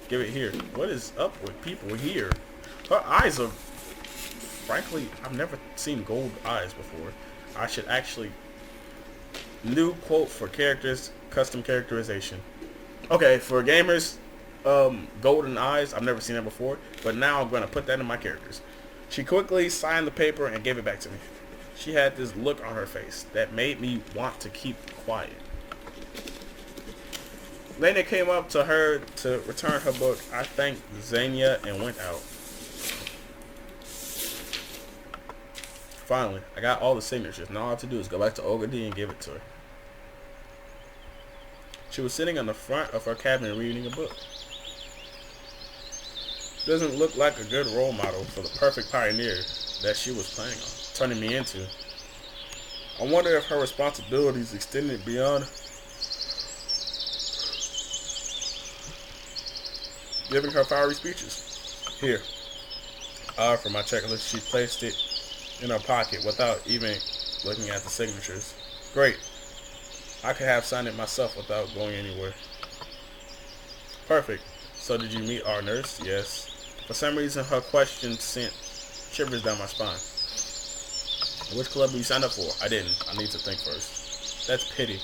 Give it here. What is up with people here? Her eyes are... Frankly, I've never seen gold eyes before. I should actually... New quote for characters, custom characterization. Okay, for gamers, golden eyes, I've never seen that before, but now I'm going to put that in my characters. She quickly signed the paper and gave it back to me. She had this look on her face that made me want to keep quiet. Lena came up to her to return her book. I thanked Xenia and went out. Finally, I got all the signatures. Now all I have to do is go back to Olga D and give it to her. She was sitting on the front of her cabin reading a book. Doesn't look like a good role model for the perfect pioneer that she was planning on turning me into. I wonder if her responsibilities extended beyond giving her fiery speeches. Here. For my checklist, she placed it in her pocket without even looking at the signatures. Great. I could have signed it myself without going anywhere. Perfect. So did you meet our nurse? Yes. For some reason, her question sent shivers down my spine. Which club did you sign up for? I didn't. I need to think first. That's pity.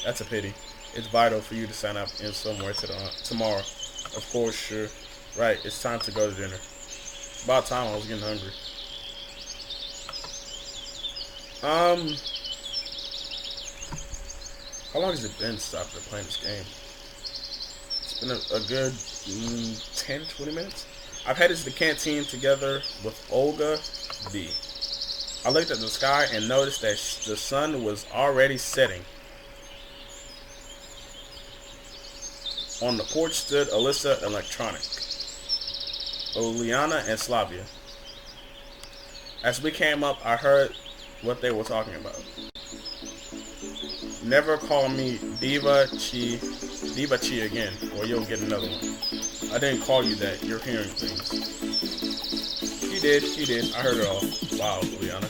That's a pity. It's vital for you to sign up in somewhere tomorrow. Of course, sure. Right, it's time to go to dinner. About time, I was getting hungry. How long has it been since I've been playing this game? It's been a good 10, 20 minutes. I've headed to the canteen together with Olga D. I looked at the sky and noticed that the sun was already setting. On the porch stood Alyssa Electronic, Uliana, and Slavia. As we came up, I heard what they were talking about. Never call me Diva Chi again, or you'll get another one. I didn't call you that. You're hearing things. You did. I heard it all. Wow, Uliana.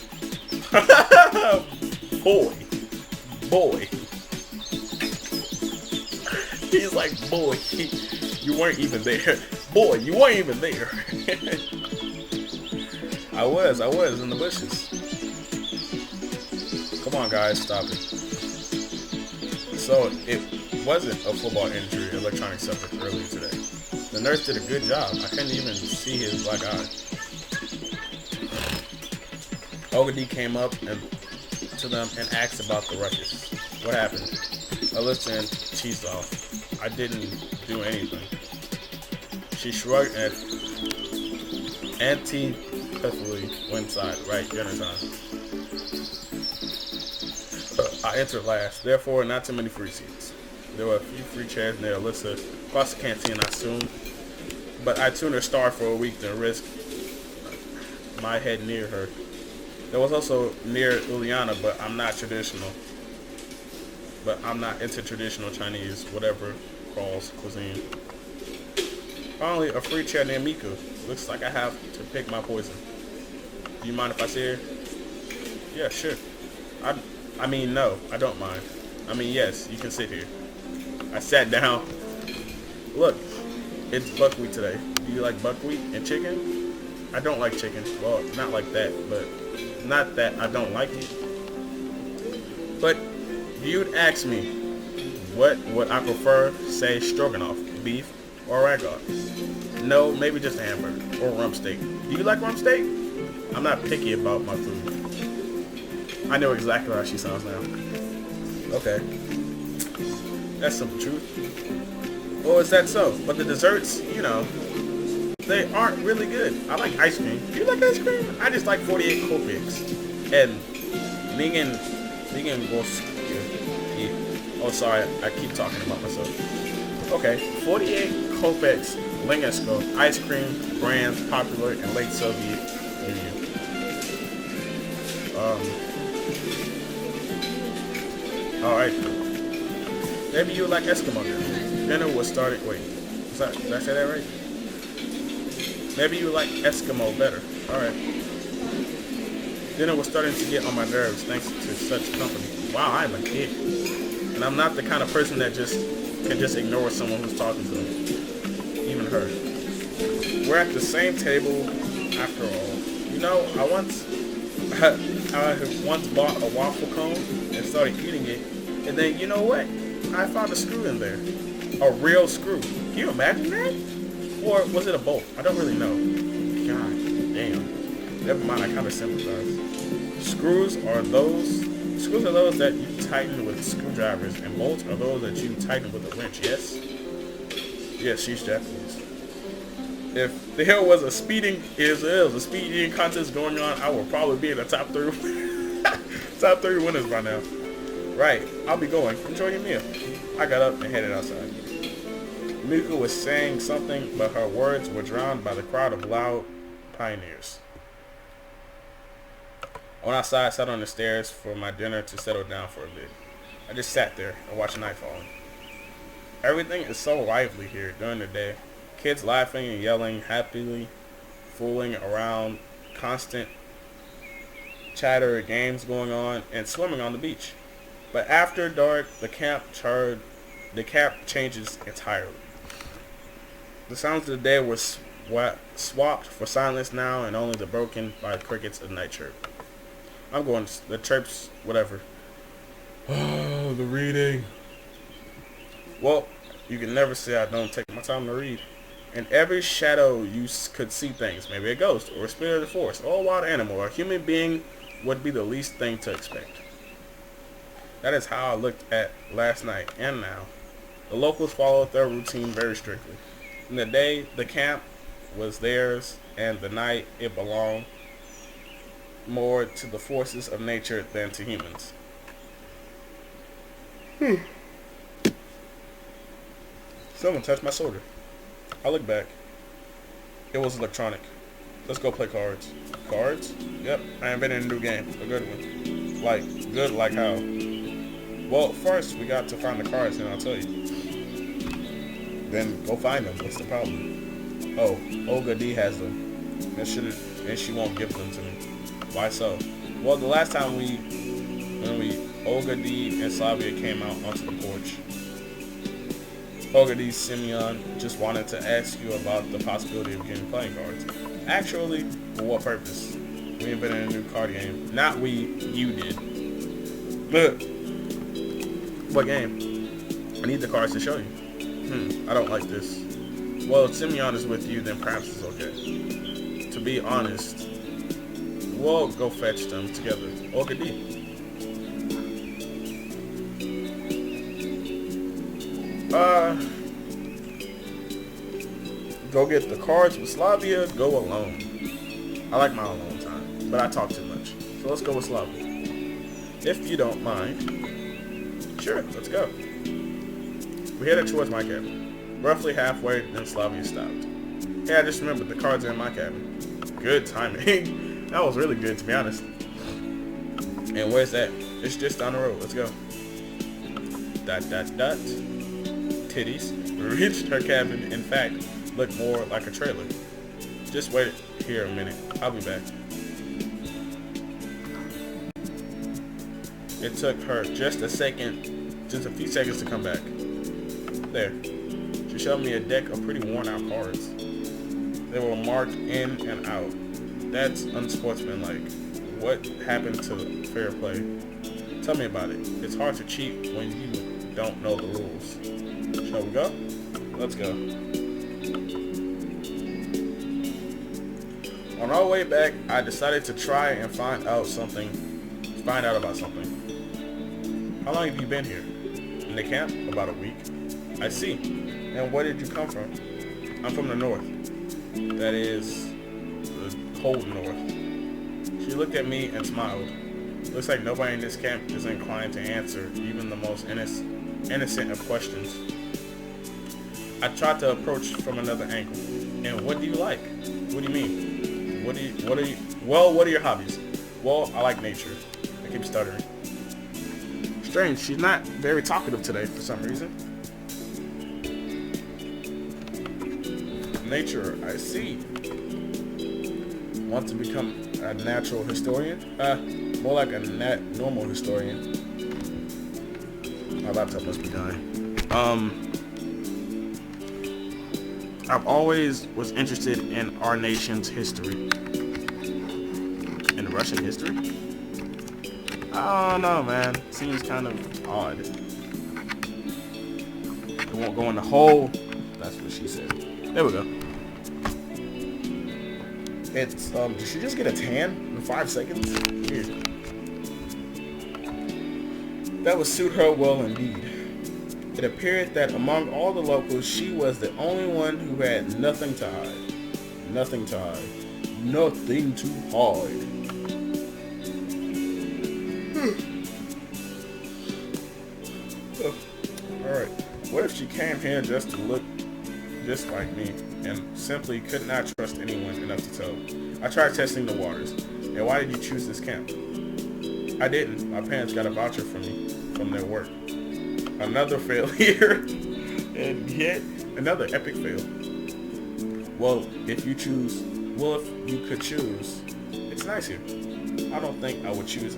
Boy. He's like, boy, you weren't even there. Boy, you weren't even there. I was in the bushes. Come on, guys, stop it. So, it wasn't a football injury Electronic suffered earlier today. The nurse did a good job. I couldn't even see his black eye. Olga D came up to them and asked about the ruckus. What happened? Alyssa and cheesed off. I didn't do anything. She shrugged and antipathically went inside. Right, dinner time. I entered last, therefore not too many free seats. There were a few free chairs near Alyssa across the canteen, I assumed. But I tuned her star for a week to risk my head near her. There was also near Uliana, but I'm not traditional. But I'm not into traditional Chinese, whatever calls cuisine. Finally, a free chair near Miku. Looks like I have to pick my poison. Do you mind if I sit here? Yeah, sure. I mean, no, I don't mind. I mean, yes, you can sit here. I sat down. Look, it's buckwheat today. Do you like buckwheat and chicken? I don't like chicken. Well, not like that, but not that I don't like it. But you'd ask me, what would I prefer, say, stroganoff, beef, or ragdoll? No, maybe just a hamburger or rump steak. Do you like rump steak? I'm not picky about my food. I know exactly how she sounds now. Okay. That's some truth. Or is that so? But the desserts, you know, they aren't really good. I like ice cream. Do you like ice cream? I just like 48 Kopecks. And vegan oh, sorry, I keep talking about myself. Okay, 48 Kopecks Lingensko ice cream brands popular in late Soviet Union. Alright. Maybe you like Eskimo then. Dinner was starting. Wait, did I say that right? Maybe you like Eskimo better. Alright. Dinner was starting to get on my nerves thanks to such company. Wow, I'm a kid. And I'm not the kind of person that can just ignore someone who's talking to them. her. We're at the same table after all. You know, I once bought a waffle cone and started eating it, and then you know what? I found a screw in there. A real screw. Can you imagine that? Or was it a bolt? I don't really know. God damn. Never mind, I kind of sympathize. Screws are those that you tighten with screwdrivers, and bolts are those that you tighten with a wrench. Yes? Yes, she's Japanese. If there was a speeding contest going on, I would probably be in the top 3 top 3 winners by now. Right, I'll be going. Enjoy your meal. I got up and headed outside. Miku was saying something, but her words were drowned by the crowd of loud pioneers. I went outside, sat on the stairs for my dinner to settle down for a bit. I just sat there and watched night falling. Everything is so lively here during the day. Kids laughing and yelling, happily fooling around, constant chatter, games going on, and swimming on the beach. But after dark, the camp changes entirely. The sounds of the day were swapped for silence now, and only the broken by crickets at night chirp. I'm going the chirps, whatever. Oh, the reading. Well, you can never say I don't take my time to read. In every shadow, you could see things. Maybe a ghost, or a spirit of the forest, or a wild animal, or a human being would be the least thing to expect. That is how I looked at last night and now. The locals followed their routine very strictly. In the day, the camp was theirs, and the night, it belonged more to the forces of nature than to humans. Someone touched my shoulder. I looked back. It was electronic. Let's go play cards. Cards? Yep, I invented a new game. A good one. Good like how? Well, first we got to find the cards and I'll tell you. Then go find them. What's the problem? Oh, Olga D has them. And she won't give them to me. Why so? Well, the last time Olga D and Slavia came out onto the porch, Olga D Simeon just wanted to ask you about the possibility of getting playing cards. Actually, for what purpose? We invented a new card game. Not we, you did. Look. What game? I need the cards to show you. I don't like this. Well, if Simeon is with you, then perhaps it's okay. To be honest, we'll go fetch them together. Olga D. Go get the cards with Slavia, go alone. I like my alone time, but I talk too much. So let's go with Slavia. If you don't mind. Sure, let's go. We headed towards my cabin. Roughly halfway, then Slavia stopped. Hey, I just remembered the cards are in my cabin. Good timing. That was really good, to be honest. And where's that? It's just down the road. Let's go. ... Titties. We reached her cabin. In fact, looked more like a trailer. Just wait here a minute. I'll be back. It took her just a few seconds to come back. There. She showed me a deck of pretty worn out cards. They were marked in and out. That's unsportsmanlike. What happened to fair play? Tell me about it. It's hard to cheat when you don't know the rules. Shall we go? Let's go. On our way back, I decided to try and find out about something. How long have you been here? In the camp? About a week. I see. And where did you come from? I'm from the north. That is, the cold north. She looked at me and smiled. Looks like nobody in this camp is inclined to answer even the most innocent of questions. I tried to approach from another angle. And what do you like? What do you mean? What are your hobbies? Well, I like nature. I keep stuttering. Strange, she's not very talkative today for some reason. Nature, I see. Want to become a natural historian? More like a normal historian. My laptop must be dying. I've always was interested in our nation's history. In Russian history? I don't know, man. Seems kind of odd. It won't go in the hole. That's what she said. There we go. It's did she just get a tan in 5 seconds? Weird. That would suit her well indeed. It appeared that among all the locals, she was the only one who had nothing to hide. Nothing to hide. Nothing to hide. Alright. What if she came here just to look just like me and simply could not trust anyone enough to tell? I tried testing the waters. And why did you choose this camp? I didn't. My parents got a voucher for me from their work. Another failure. And yet another epic fail. Well, if you could choose, it's nice here. I don't think I would choose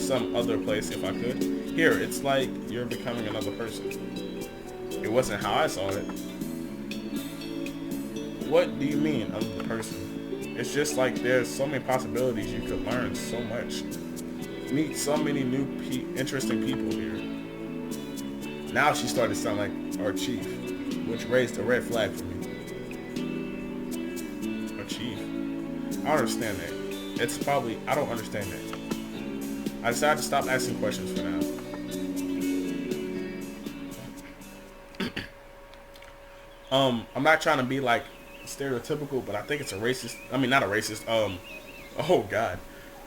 some other place if I could. Here, it's like you're becoming another person. It wasn't how I saw it. What do you mean, another person? It's just like there's so many possibilities. You could learn so much. Meet so many new interesting people here. Now she started to sound like our chief, which raised a red flag for me. Our chief? I don't understand that. I don't understand that. I decided to stop asking questions for now. I'm not trying to be like stereotypical, but I think it's a racist. I mean, not a racist. Oh God.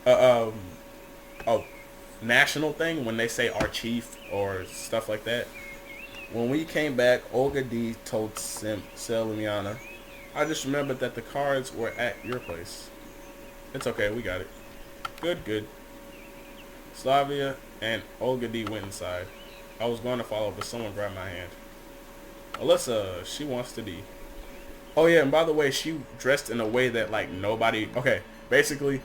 A national thing when they say our chief or stuff like that. When we came back, Olga D told Selimiana, I just remembered that the cards were at your place. It's okay, we got it. Good. Slavia and Olga D went inside. I was going to follow, but someone grabbed my hand. Alyssa, she wants to D. Oh yeah, and by the way, she dressed in a way that like nobody. Okay, basically,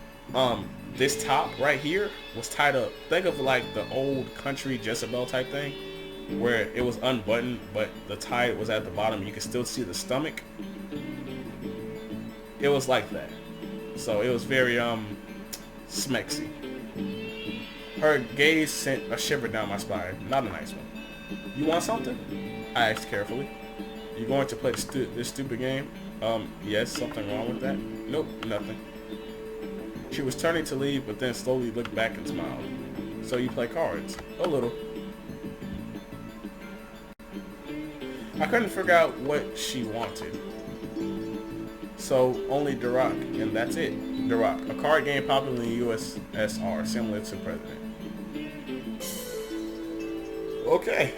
this top right here was tied up. Think of like the old country Jezebel type thing, where it was unbuttoned, but the tie was at the bottom. You could still see the stomach. It was like that. So it was very smexy. Her gaze sent a shiver down my spine. Not a nice one. You want something? I asked carefully. You going to play this stupid game? Yes, something wrong with that? Nope, nothing. She was turning to leave, but then slowly looked back and smiled. So you play cards? A little. I couldn't figure out what she wanted. So only Duroc, and that's it. Duroc, a card game popular in the USSR, similar to President. Okay.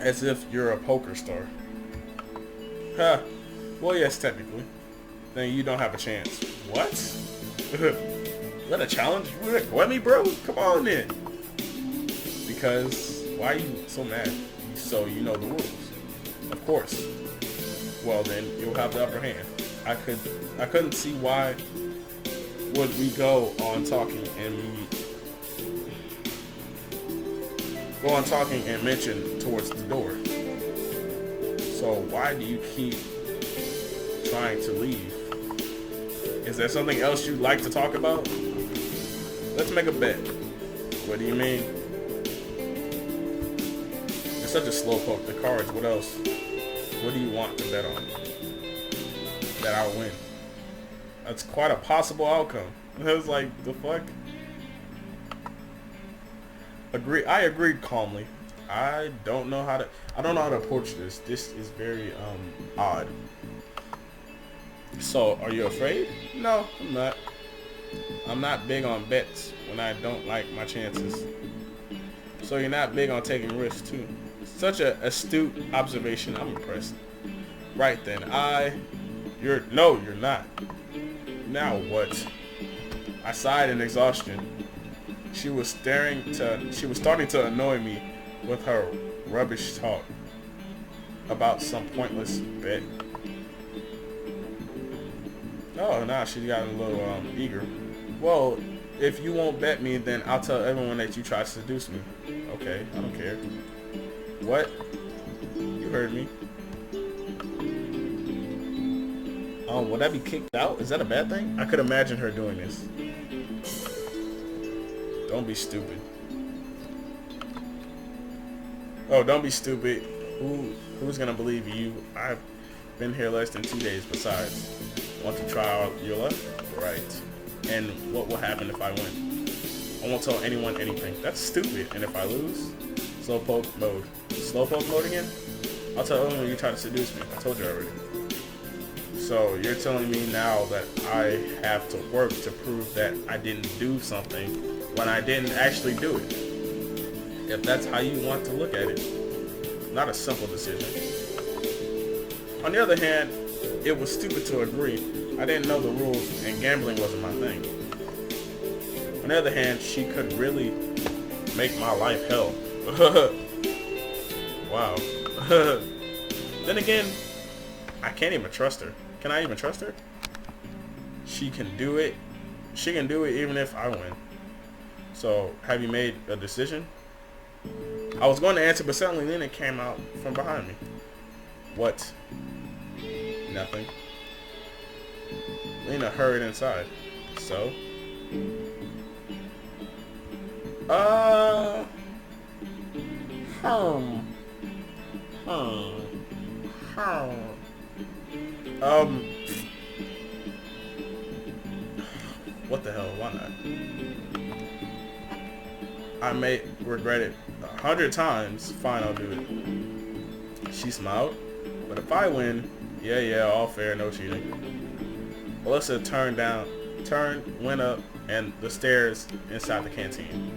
As if you're a poker star. Huh. Well, yes, technically. Then you don't have a chance. What? Is that a challenge? You want me, bro? Come on then. Because why are you so mad? So you know the rules. Of course. Well then, you'll have the upper hand. I couldn't see why would we go on talking and mention towards the door. So why do you keep trying to leave? Is there something else you'd like to talk about? Let's make a bet. What do you mean? It's such a slow poke. The cards, what else? What do you want to bet on? That I'll win. That's quite a possible outcome. I was like, the fuck? I agreed calmly. I don't know how to approach this. This is very odd. So, are you afraid? No, I'm not. I'm not big on bets when I don't like my chances. So you're not big on taking risks too. Such an astute observation. I'm impressed. Right then, you're not. Now what? I sighed in exhaustion. She was starting to annoy me with her rubbish talk about some pointless bet. Oh, now she got a little eager. Well, if you won't bet me, then I'll tell everyone that you tried to seduce me. Okay, I don't care. What? You heard me. Will that be kicked out? Is that a bad thing? I could imagine her doing this. Don't be stupid. Oh, don't be stupid. Who's gonna believe you? I've been here less than 2 days. Besides, want to try out your luck? Right. And what will happen if I win? I won't tell anyone anything. That's stupid. And if I lose? Slowpoke mode. Slowpoke mode again? I'll tell everyone when you try to seduce me. I told you already. So you're telling me now that I have to work to prove that I didn't do something when I didn't actually do it. If that's how you want to look at it, not a simple decision. On the other hand, it was stupid to agree. I didn't know the rules and gambling wasn't my thing. On the other hand, she could really make my life hell. Wow. Then again, I can't even trust her. Can I even trust her? She can do it. She can do it even if I win. So, have you made a decision? I was going to answer, but suddenly Lena came out from behind me. What? Nothing. Lena hurried inside. So? What the hell? Why not? I may regret it 100 times. Fine, I'll do it. She smiled. But if I win, yeah, all fair, no cheating. Melissa went up and the stairs inside the canteen.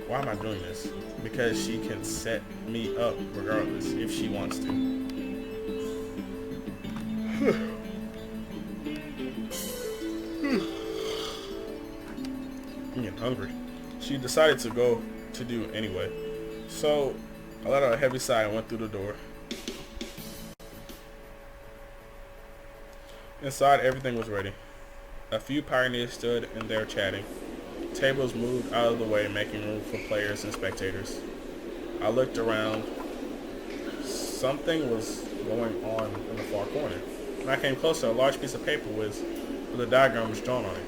Why am I doing this? Because she can set me up regardless if she wants to. I'm getting hungry. She decided to go to do it anyway. So I let out a heavy sigh and went through the door. Inside, everything was ready. A few pioneers stood in there chatting. Tables moved out of the way, making room for players and spectators. I looked around. Something was going on in the far corner. When I came closer, a large piece of paper with a diagram was drawn on it.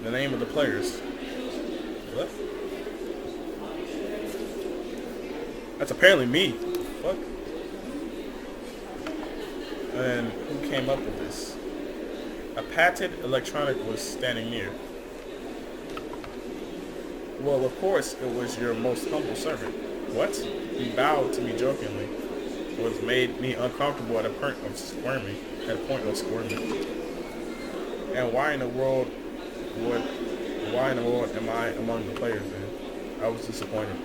The name of the players. What? That's apparently me. Fuck. And who came up with this? A patented electronic was standing near. Well, of course, it was your most humble servant. What? He bowed to me jokingly, which made me uncomfortable at a point of squirming. And why in the world am I among the players then? I was disappointed.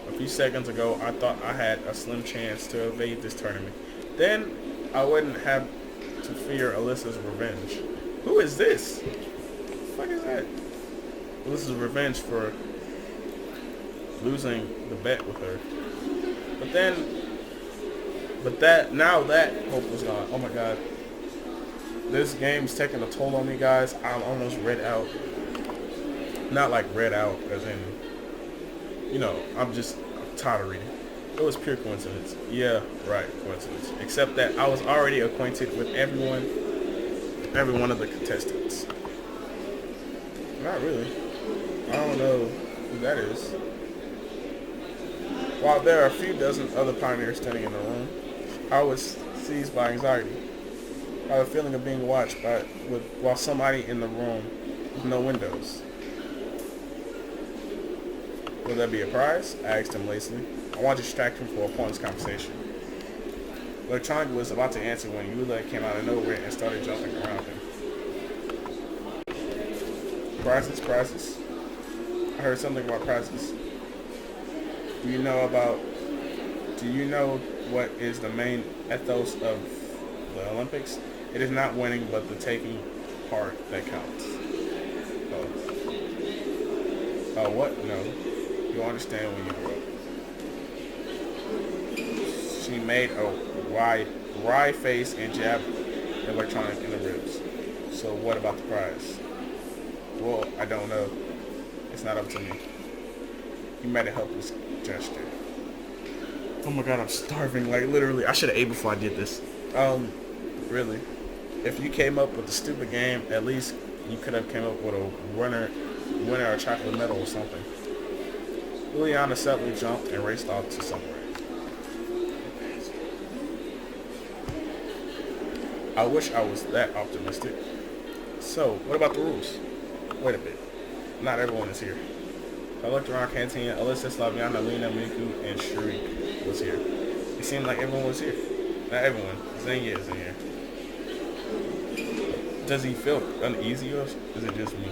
A few seconds ago, I thought I had a slim chance to evade this tournament. Then I wouldn't have to fear Alyssa's revenge. Who is this? What the fuck is that? Alyssa's revenge for losing the bet with her. But now that hope was gone. Oh my god. This game's taking a toll on me, guys. I'm almost read out. Not like read out as in, I'm tired of reading. It was pure coincidence. Yeah, right, coincidence. Except that I was already acquainted with every one of the contestants. Not really. I don't know who that is. While there are a few dozen other pioneers standing in the room, I was seized by anxiety, by the feeling of being watched while somebody in the room with no windows. Will there be a prize? I asked him lazily. I wanted to distract him for a pointless conversation. Electronic was about to answer when Yula came out of nowhere and started jumping around him. Prizes? I heard something about prizes. Do you know what is the main ethos of the Olympics? It is not winning, but the taking part that counts. Oh, what? No. You'll understand when you grow up. She made a wry face and jabbed Electronic in the ribs. So what about the prize? Well, I don't know. It's not up to me. He made a helpless gesture. Oh my god, I'm starving. Like, literally, I should have ate before I did this. Really. If you came up with the stupid game, at least you could have came up with a winner a chocolate medal or something. Juliana suddenly jumped and raced off to somewhere. I wish I was that optimistic. So, what about the rules? Wait a bit. Not everyone is here. I looked around Canteen. Alyssa, Slaviana, Lena, Miku, and Shriek was here. It seemed like everyone was here. Not everyone. Xenia is in here. Does he feel uneasy or is it just me?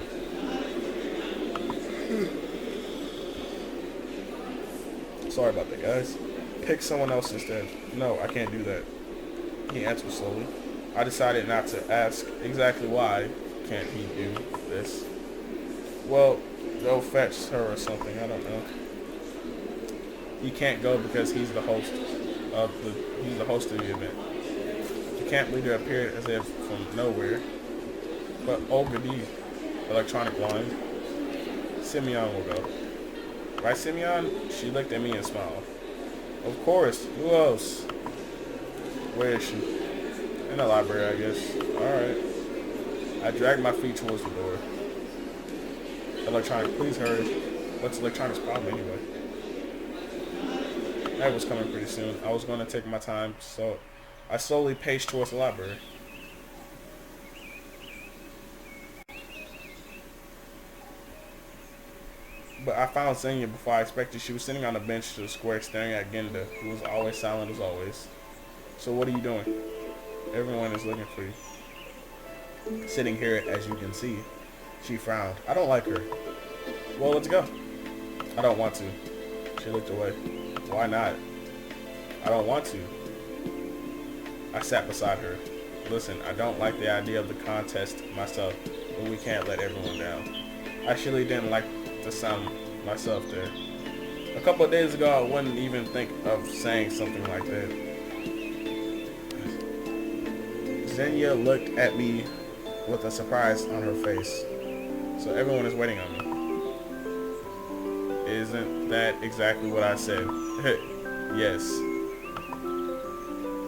Sorry about that, guys. Pick someone else instead. No, I can't do that. He answered slowly. I decided not to ask exactly why can't he do this. Well, go fetch her or something. I don't know. He can't go because he's the host of the event. The camp leader appeared as if from nowhere. But Olga D, electronic line. Simeon will go. Right, Simeon? She looked at me and smiled. Of course. Who else? Where is she? In the library, I guess. Alright. I dragged my feet towards the door. Electronic, please hurry. What's Electronic's problem anyway? That was coming pretty soon. I was going to take my time, so I slowly paced towards the library. But I found Xenia before I expected. She was sitting on a bench to the square staring at Genda, who was always silent as always. So what are you doing? Everyone is looking for you. Sitting here, as you can see. She frowned. I don't like her. Well, let's go. I don't want to. She looked away. Why not? I don't want to. I sat beside her. Listen, I don't like the idea of the contest myself, but we can't let everyone down. I actually didn't like the sound myself there. A couple of days ago, I wouldn't even think of saying something like that. Xenia looked at me with a surprise on her face. So everyone is waiting on me. Isn't that exactly what I said? Yes.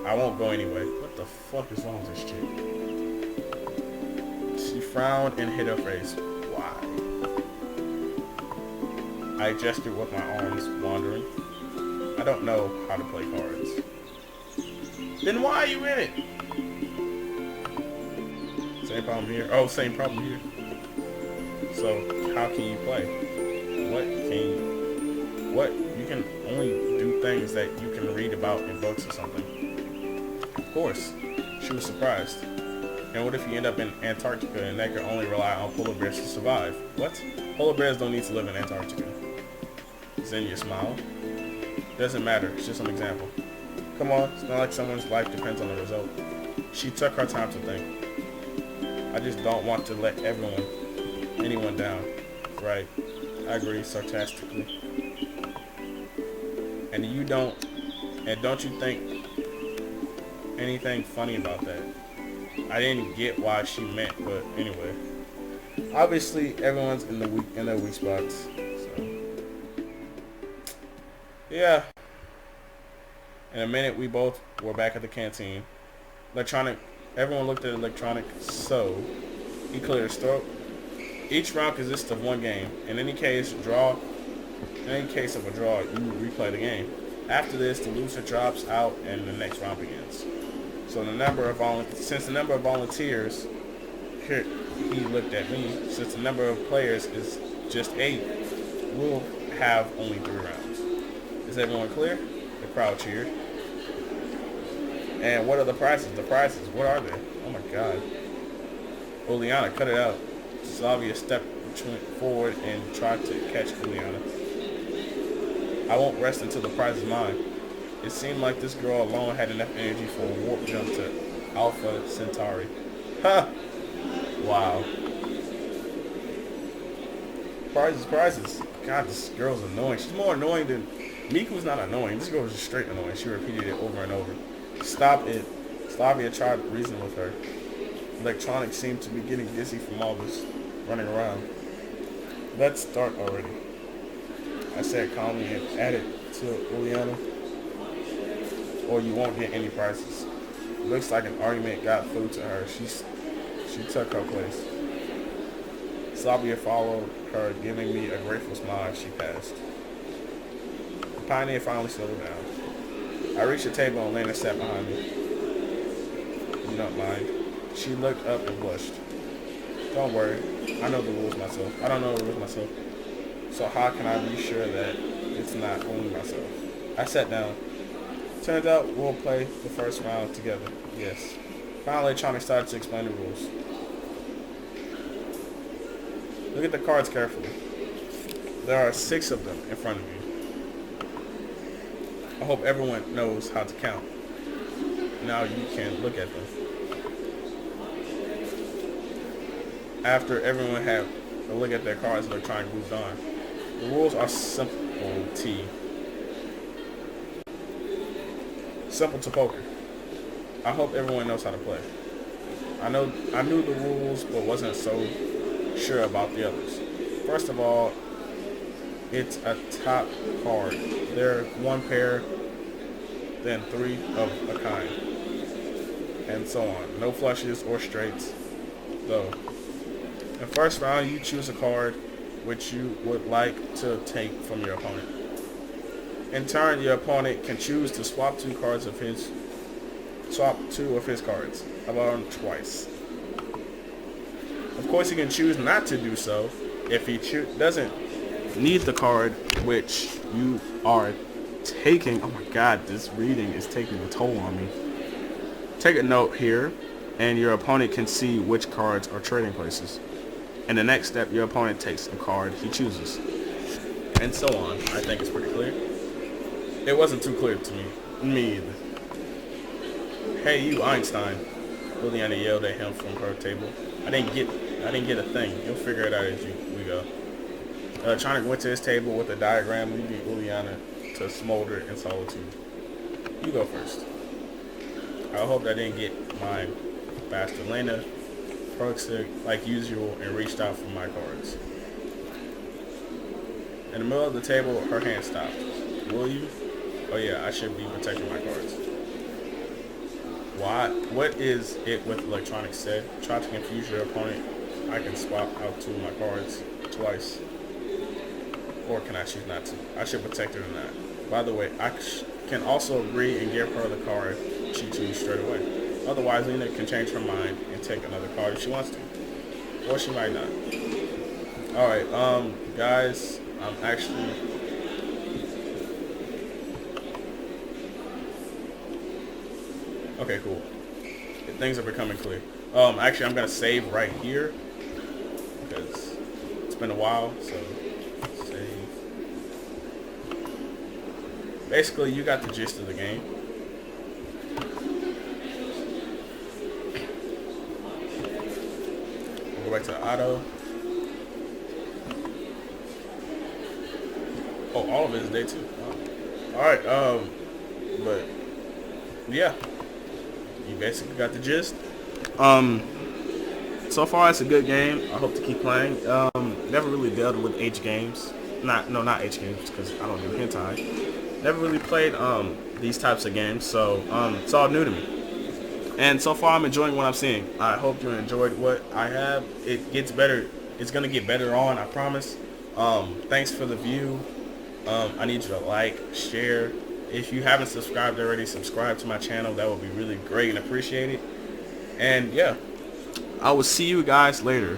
I won't go anyway. What the fuck is wrong with this chick? She frowned and hid her face. Why? I gestured with my arms, wandering. I don't know how to play cards. Then why are you in it? Same problem here. Oh, same problem here. So, how can you play? You can only do things that you can read about in books or something. Of course. She was surprised. And what if you end up in Antarctica and that can only rely on polar bears to survive? What? Polar bears don't need to live in Antarctica. Xenia smiled. Doesn't matter. It's just an example. Come on. It's not like someone's life depends on the result. She took her time to think. I just don't want to let anyone down. Right. I agree sarcastically. And don't you think anything funny about that? I didn't get why she meant, but anyway. Obviously, everyone's in their weak spots. So, yeah. In a minute, we both were back at the canteen. Everyone looked at Electronic, so he cleared his throat. Each round consists of one game. In any case of a draw, you replay the game. After this, the loser drops out and the next round begins. So since the number of volunteers, here he looked at me, since the number of players is just 8, we'll have only 3 rounds. Is everyone clear? The crowd cheered. And what are the prizes? The prizes, what are they? Oh my god. Juliana, cut it out. Slavia stepped forward and tried to catch Juliana. I won't rest until the prize is mine. It seemed like this girl alone had enough energy for a warp jump to Alpha Centauri. Ha! Wow. Prizes. God, this girl's annoying. She's more annoying than... Miku's not annoying. This girl was just straight annoying. She repeated it over and over. Stop it. Slavia tried reasoning with her. Electronics seemed to be getting dizzy from all this running around. Let's start already, I said calmly and added to Juliana, or you won't get any prizes. Looks like an argument got through to her. She took her place. Sabia followed her, giving me a grateful smile as she passed. The pioneer finally settled down. I reached the table and Lena sat behind me. You don't mind? She looked up and blushed. Don't worry. I know the rules myself. I don't know the rules myself. So how can I be sure that it's not only myself? I sat down. Turns out we'll play the first round together. Yes. Finally, Electronic started to explain the rules. Look at the cards carefully. There are 6 of them in front of you. I hope everyone knows how to count. Now you can look at them. After everyone had a look at their cards, Electronic moved on. The rules are simple, simple to poker. I hope everyone knows how to play. I knew the rules, but wasn't so sure about the others. First of all, it's a top card. There are 1 pair, then 3 of a kind, and so on. No flushes or straights, though. In the first round, you choose a card which you would like to take from your opponent. In turn, your opponent can choose to swap 2 of his cards. I've already twice. Of course, he can choose not to do so if he doesn't need the card which you are taking. Oh my God, this reading is taking a toll on me. Take a note here, and your opponent can see which cards are trading places. And the next step, your opponent takes a card he chooses, and so on. I think it's pretty clear. It wasn't too clear to me either. Hey, you Einstein! Liliana yelled at him from her table. I didn't get a thing. You'll figure it out as we go. Electronic went to his table with a diagram, leaving Liliana to smolder in solitude. You go first. I hope I didn't get mine faster. Lena perked like usual and reached out for my cards. In the middle of the table, her hand stopped. Will you? Oh yeah, I should be protecting my cards. Why? What is it with Electronic said? Try to confuse your opponent. I can swap out 2 of my cards twice. Or can I choose not to? I should protect her or not. By the way, I can also agree and give her the card she chooses straight away. Otherwise, Lena can change her mind and take another card if she wants to. Or she might not. Alright, guys, I'm actually... Okay, cool. Things are becoming clear. Actually, I'm going to save right here. Because it's been a while, so... Save. Basically, you got the gist of the game. We'll go back to auto. Oh, all of it is day 2. Oh. Alright, but... Yeah. You basically got the gist. So far it's a good game. I hope to keep playing. Never really dealt with H games. Not H games because I don't do hentai. Never really played these types of games, so it's all new to me. And so far I'm enjoying what I'm seeing. I hope you enjoyed what I have. It gets better. It's gonna get better on, I promise. Thanks for the view. I need you to like, share. If you haven't subscribed already, subscribe to my channel. That would be really great and appreciated. And yeah, I will see you guys later.